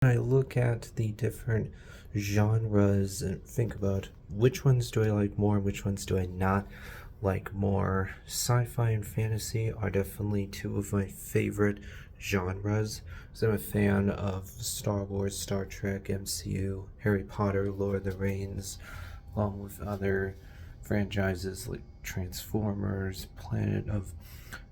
I look at the different genres and think about which ones do I like more, which ones do I not like more. Sci-fi and fantasy are definitely two of my favorite genres. So I'm a fan of Star Wars, Star Trek, MCU, Harry Potter, Lord of the Rings, along with other franchises like Transformers, Planet of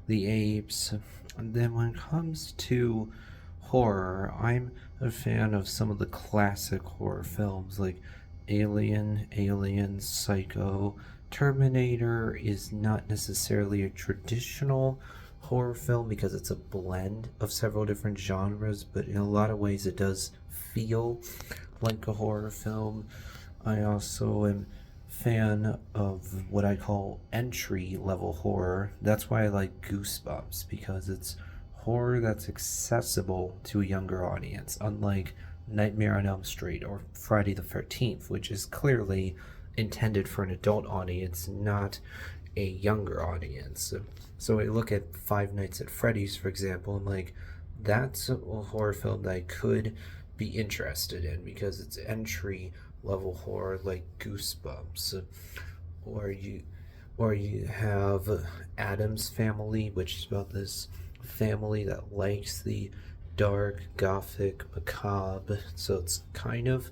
the Apes. And then when it comes to horror, I'm a fan of some of the classic horror films like Alien, Psycho. Terminator is not necessarily a traditional horror film because it's a blend of several different genres, but in a lot of ways it does feel like a horror film. I also am fan of what I call entry level horror. That's why I like Goosebumps, because it's horror that's accessible to a younger audience, unlike Nightmare on Elm Street or Friday the 13th, which is clearly intended for an adult audience, not a younger audience. So I look at Five Nights at Freddy's, for example, and like, that's a horror film that I could be interested in because it's entry level horror like Goosebumps, or you have Adam's Family, which is about this family that likes the dark, gothic, macabre. So it's kind of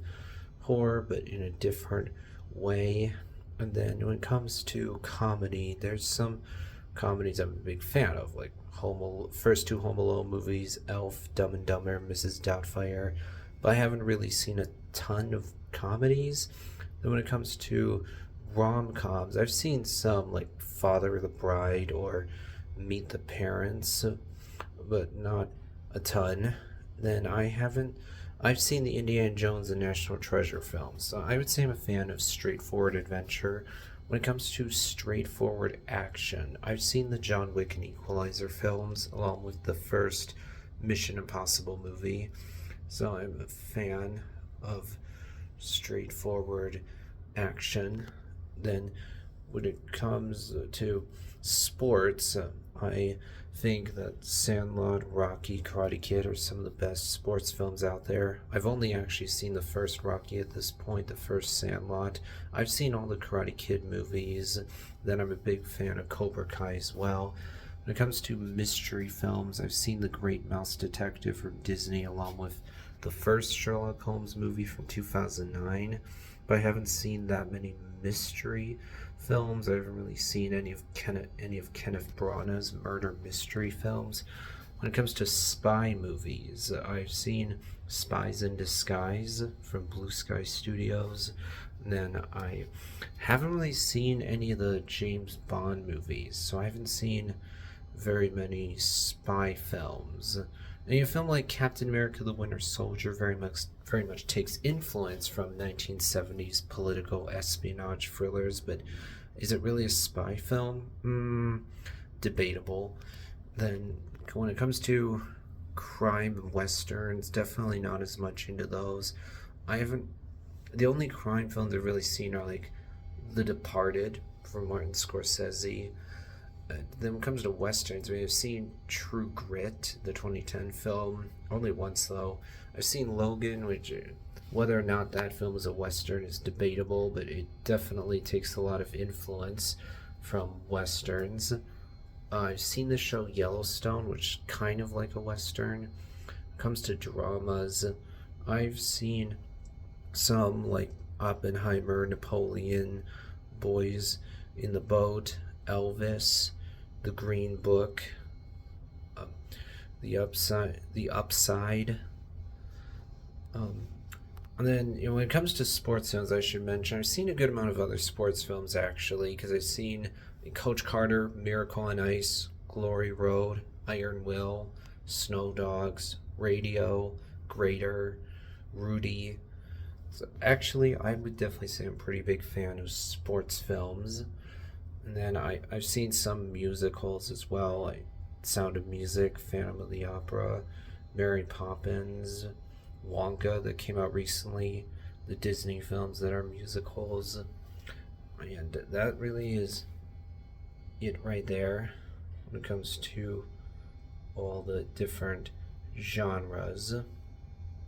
horror, but in a different way. And then when it comes to comedy, there's some comedies I'm a big fan of, like first two Home Alone movies, Elf, Dumb and Dumber, Mrs. Doubtfire. But I haven't really seen a ton of comedies. Then when it comes to rom-coms, I've seen some like Father of the Bride or Meet the Parents, but not a ton. Then I've seen the Indiana Jones and National Treasure films, so I would say I'm a fan of straightforward adventure. When it comes to straightforward action, I've seen the John Wick and Equalizer films, along with the first Mission Impossible movie. So I'm a fan of straightforward action. Then when it comes to sports, I think that Sandlot, Rocky, Karate Kid are some of the best sports films out there. I've only actually seen the first Rocky at this point, the first Sandlot. I've seen all the Karate Kid movies. Then I'm a big fan of Cobra Kai as well. When it comes to mystery films, I've seen The Great Mouse Detective from Disney, along with the first Sherlock Holmes movie from 2009, but I haven't seen that many mystery films. I haven't really seen any of Kenneth Branagh's murder mystery films. When it comes to spy movies, I've seen Spies in Disguise from Blue Sky Studios. And then I haven't really seen any of the James Bond movies, so I haven't seen very many spy films. And a film like Captain America: The Winter Soldier very much takes influence from 1970s political espionage thrillers, but is it really a spy film? Debatable. Then when it comes to crime and westerns, definitely not as much into those. I haven't. The only crime films I've really seen are like The Departed from Martin Scorsese. Then when it comes to westerns, we have seen True Grit, the 2010 film, only once though. I've seen Logan, which whether or not that film is a western is debatable, but it definitely takes a lot of influence from westerns. I've seen the show Yellowstone, which is kind of like a western. When it comes to dramas, I've seen some like Oppenheimer, Napoleon, Boys in the Boat, Elvis, The Green Book, um, The Upside. Um, and then when it comes to sports films, I should mention I've seen a good amount of other sports films actually, because I've seen Coach Carter, Miracle on Ice, Glory Road, Iron Will, Snow Dogs, Radio, Greater, Rudy. So actually, I would definitely say I'm a pretty big fan of sports films. And then I've seen some musicals as well, like Sound of Music, Phantom of the Opera, Mary Poppins, Wonka that came out recently, the Disney films that are musicals. And that really is it right there when it comes to all the different genres.